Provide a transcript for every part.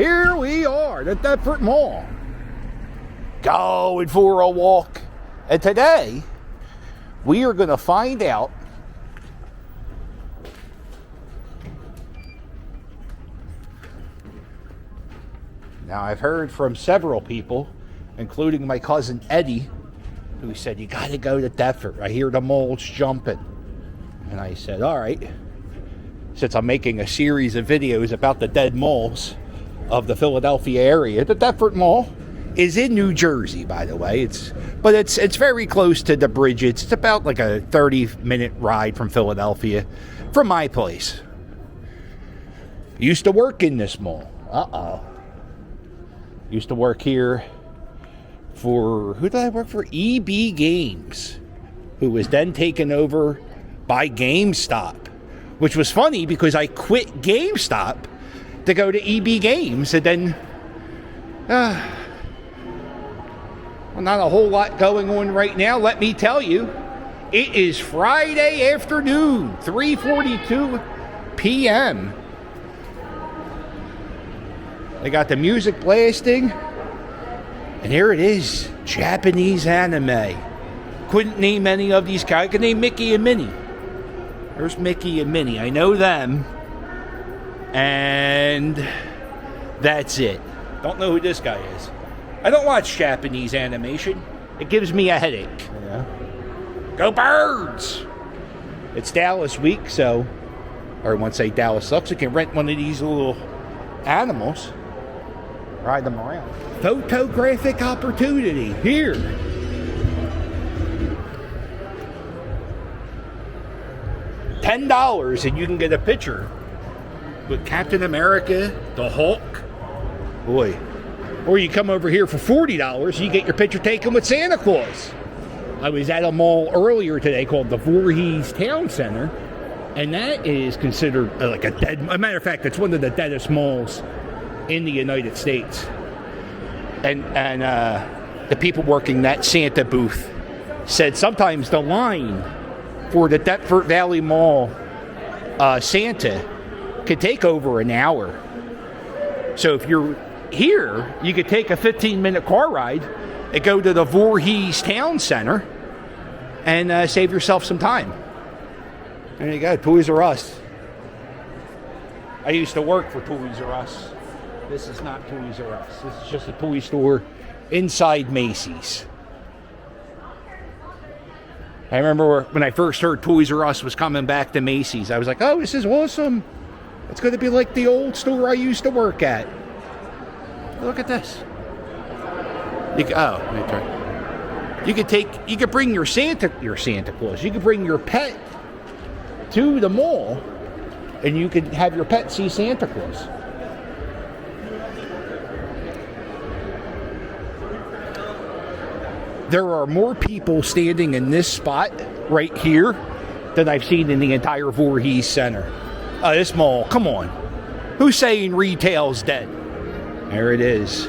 Here we are at Deptford Mall, going for a walk. And today, we are going to find out now. I've heard from several people, including my cousin Eddie, who said, you got to go to Deptford. I hear the mall's jumping. And I said, all right. Since I'm making a series of videos about the dead malls of the Philadelphia area, the Deptford Mall is in New Jersey, by the way. It's very close to the bridge. It's about like a 30-minute ride from Philadelphia, from my place. Used to work in this mall. Used to work here for, who did I work for? EB Games, who was then taken over by GameStop, which was funny because I quit GameStop to go to EB Games, and then well, not a whole lot going on right now, let me tell you. It is Friday afternoon, 3:42 p.m. They got the music blasting, and here it is, Japanese anime. Couldn't name any of these guys. I could name Mickey and Minnie. There's Mickey and Minnie. I know them. And that's it. Don't know who this guy is. I don't watch Japanese animation. It gives me a headache. Yeah. Go Birds! It's Dallas week, so, or once say Dallas sucks, you can rent one of these little animals. Ride them around. Photographic opportunity here. $10 and you can get a picture with Captain America, the Hulk. Boy. Or you come over here for $40, you get your picture taken with Santa Claus. I was at a mall earlier today called the Voorhees Town Center, and that is considered like a dead, as a matter of fact, it's one of the deadest malls in the United States. And the people working that Santa booth said sometimes the line for the Deptford Valley Mall Santa could take over an hour. So if you're here, you could take a 15-minute car ride and go to the Voorhees Town Center and save yourself some time. There you go, Toys R Us. I used to work for Toys R Us. This is not Toys R Us. This is just a toy store inside Macy's. I remember when I first heard Toys R Us was coming back to Macy's, I was like, oh, this is awesome. It's going to be like the old store I used to work at. Look at this. You could bring your Santa Claus. You could bring your pet to the mall, and you could have your pet see Santa Claus. There are more people standing in this spot right here than I've seen in the entire Voorhees Center. This mall, come on. Who's saying retail's dead? There it is.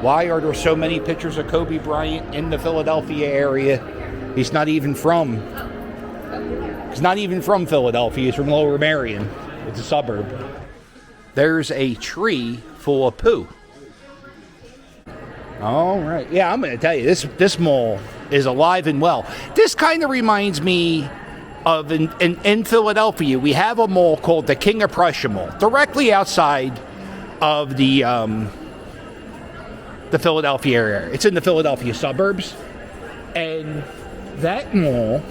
Why are there so many pictures of Kobe Bryant in the Philadelphia area? He's not even from Philadelphia. He's from Lower Merion. It's a suburb. There's a tree full of poo. All right. Yeah, I'm going to tell you, this mall is alive and well. This kind of reminds me of in Philadelphia, we have a mall called the King of Prussia Mall, directly outside of the Philadelphia area. It's in the Philadelphia suburbs. And that mall,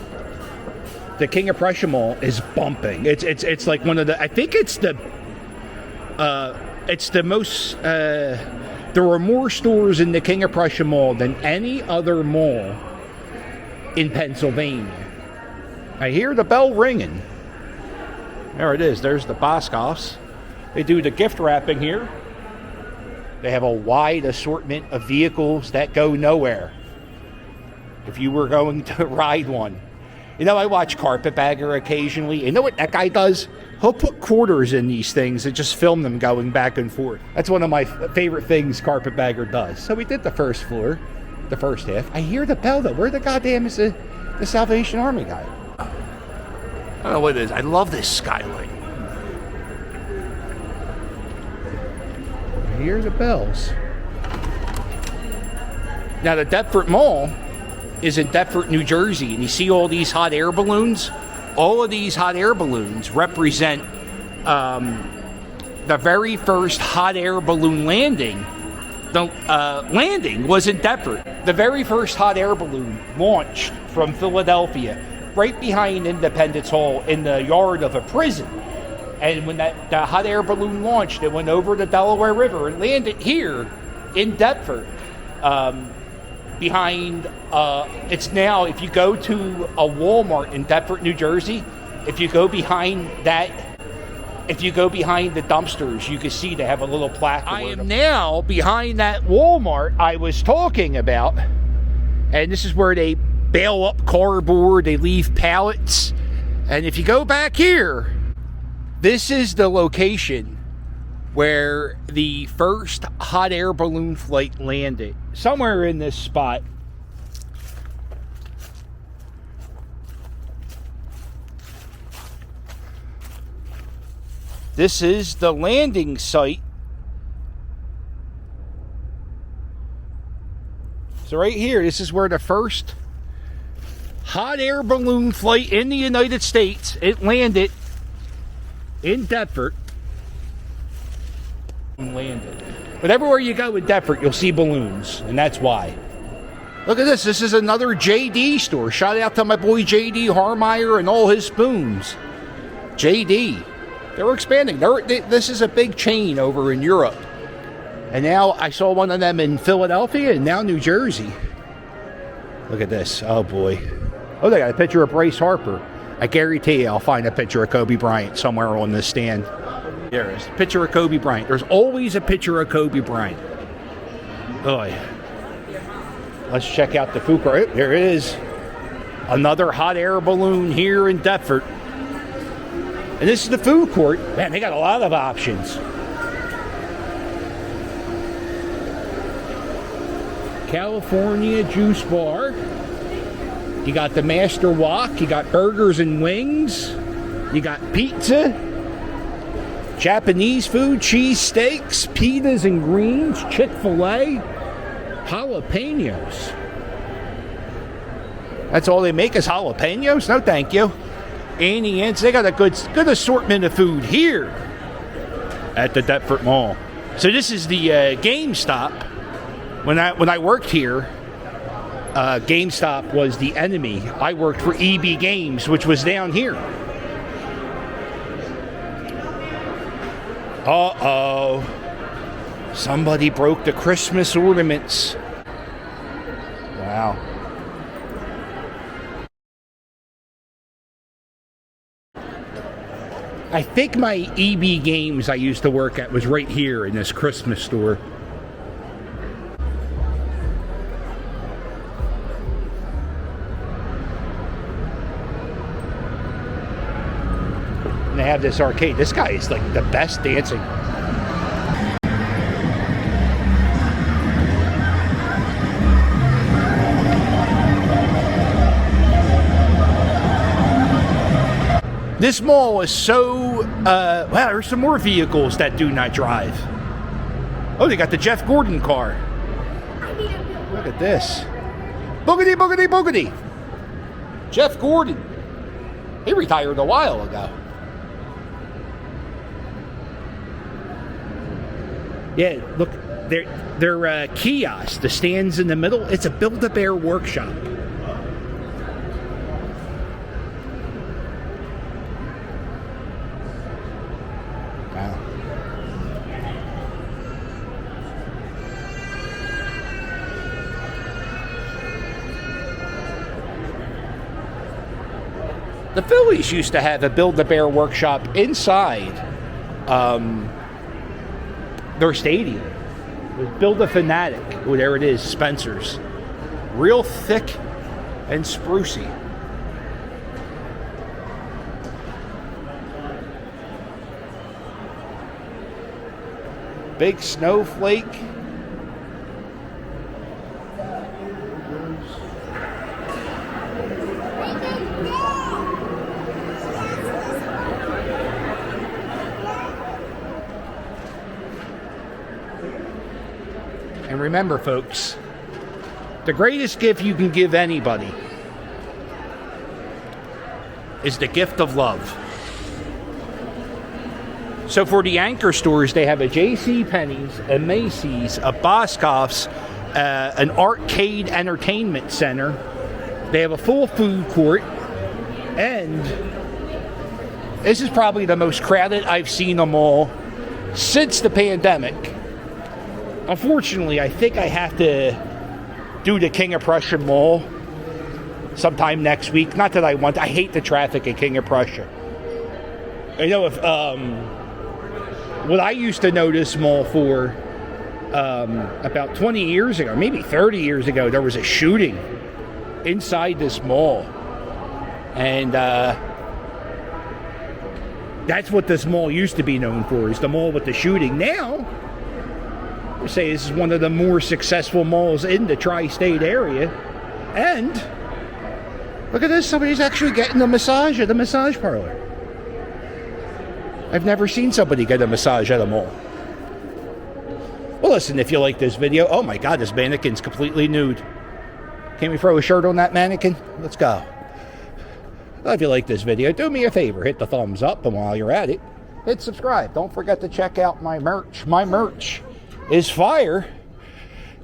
the King of Prussia Mall, is bumping. It's like one of the, I think it's the most, there are more stores in the King of Prussia Mall than any other mall in Pennsylvania. I hear the bell ringing. There it is. There's the Boscovs. They do the gift wrapping here. They have a wide assortment of vehicles that go nowhere. If you were going to ride one. You know, I watch Carpetbagger occasionally. You know what that guy does? He'll put quarters in these things and just film them going back and forth. That's one of my favorite things Carpetbagger does. So we did the first floor, the first half. I hear the bell, though. Where the goddamn is the Salvation Army guy? I don't know what it is. I love this skyline. hear the bells. Now, the Deptford Mall is in Deptford, New Jersey, and you see all these hot air balloons? All of these hot air balloons represent the very first hot air balloon landing. The landing was in Deptford. The very first hot air balloon launched from Philadelphia, right behind Independence Hall in the yard of a prison. And when the hot air balloon launched, it went over the Delaware River and landed here in Deptford. Behind, it's now, if you go to a Walmart in Deptford, New Jersey, if you go behind the dumpsters, you can see they have a little plaque. I am now behind that Walmart I was talking about, and this is where they bale up cardboard, they leave pallets, and if you go back here, this is the location where the first hot air balloon flight landed. Somewhere in this spot. This is the landing site. So right here, this is where the first hot air balloon flight in the United States, it landed in Deptford. But everywhere you go in Deptford, you'll see balloons, and that's why. Look at this. This is another JD store. Shout out to my boy JD Harmeyer and all his spoons. JD. They're expanding. This is a big chain over in Europe. And now I saw one of them in Philadelphia and now New Jersey. Look at this. Oh, boy. Oh, they got a picture of Bryce Harper. I guarantee you I'll find a picture of Kobe Bryant somewhere on this stand. There is a picture of Kobe Bryant. There's always a picture of Kobe Bryant. Oh, yeah. Let's check out the food court. There it is. Another hot air balloon here in Deptford. And this is the food court. Man, they got a lot of options. California Juice Bar. You got the Master Wok. You got burgers and wings. You got pizza. Japanese food, cheese steaks, pitas and greens, Chick-fil-A, jalapenos. That's all they make is jalapenos? No, thank you. Annie Ann's, they got a good assortment of food here at the Deptford Mall. So this is the GameStop. When I worked here, GameStop was the enemy. I worked for EB Games, which was down here. Uh-oh. Somebody broke the Christmas ornaments. Wow. I think my EB Games I used to work at was right here in this Christmas store. And they have this arcade. This guy is like the best dancing. This mall is so, wow, there's some more vehicles that do not drive. Oh, they got the Jeff Gordon car. Look at this. Boogity, boogity, boogity. Jeff Gordon. He retired a while ago. Yeah, look, they're kiosks. The stands in the middle. It's a Build-A-Bear workshop. Wow. The Phillies used to have a Build-A-Bear workshop inside their stadium. Build-A-Fanatic. Oh, there it is, Spencer's. Real thick and sprucey. Big snowflake. And remember, folks, the greatest gift you can give anybody is the gift of love. So for the anchor stores, they have a JCPenney's, a Macy's, a Boscov's, an arcade entertainment center. They have a full food court. And this is probably the most crowded I've seen a mall since the pandemic. Unfortunately, I think I have to do the King of Prussia Mall sometime next week. Not that I hate the traffic at King of Prussia. I know if what I used to know this mall for about 20 years ago, maybe 30 years ago, there was a shooting inside this mall. And that's what this mall used to be known for, is the mall with the shooting. Now, I say this is one of the more successful malls in the tri-state area. And look at this, somebody's actually getting a massage at the massage parlor. I've never seen somebody get a massage at a mall. Well, listen, if you like this video, oh my God, this mannequin's completely nude. Can we throw a shirt on that mannequin? Let's go. If you like this video, do me a favor, hit the thumbs up, and while you're at it, hit subscribe. Don't forget to check out my merch. My merch is fire.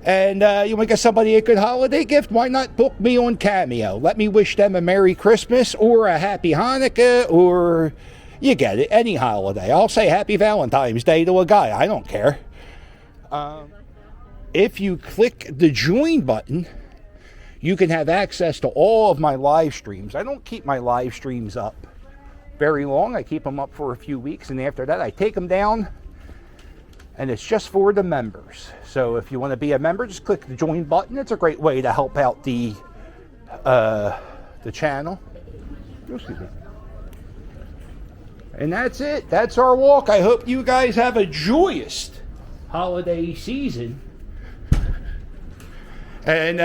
And you want to get somebody a good holiday gift? Why not book me on Cameo? Let me wish them a Merry Christmas or a Happy Hanukkah, or you get it, any holiday. I'll say Happy Valentine's Day to a guy. I don't care. If you click the join button, you can have access to all of my live streams. I don't keep my live streams up very long. I keep them up for a few weeks, and after that I take them down, and it's just for the members. So if you want to be a member, just click the join button. It's a great way to help out the channel. Excuse me. And that's it. That's our walk. I hope you guys have a joyous holiday season. And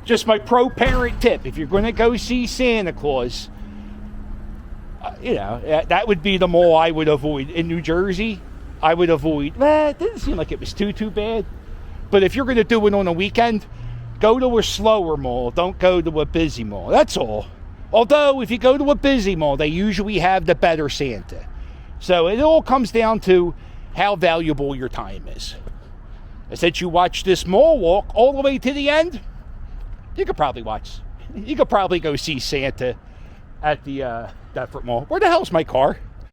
just my pro-parent tip, if you're going to go see Santa Claus, that would be the mall I would avoid. In New Jersey, I would avoid. It didn't seem like it was too bad. But if you're going to do it on a weekend, go to a slower mall. Don't go to a busy mall. That's all. Although, if you go to a busy mall, they usually have the better Santa. So it all comes down to how valuable your time is. Since you watch this mall walk all the way to the end, you could probably go see Santa at the Deptford Mall. Where the hell's my car?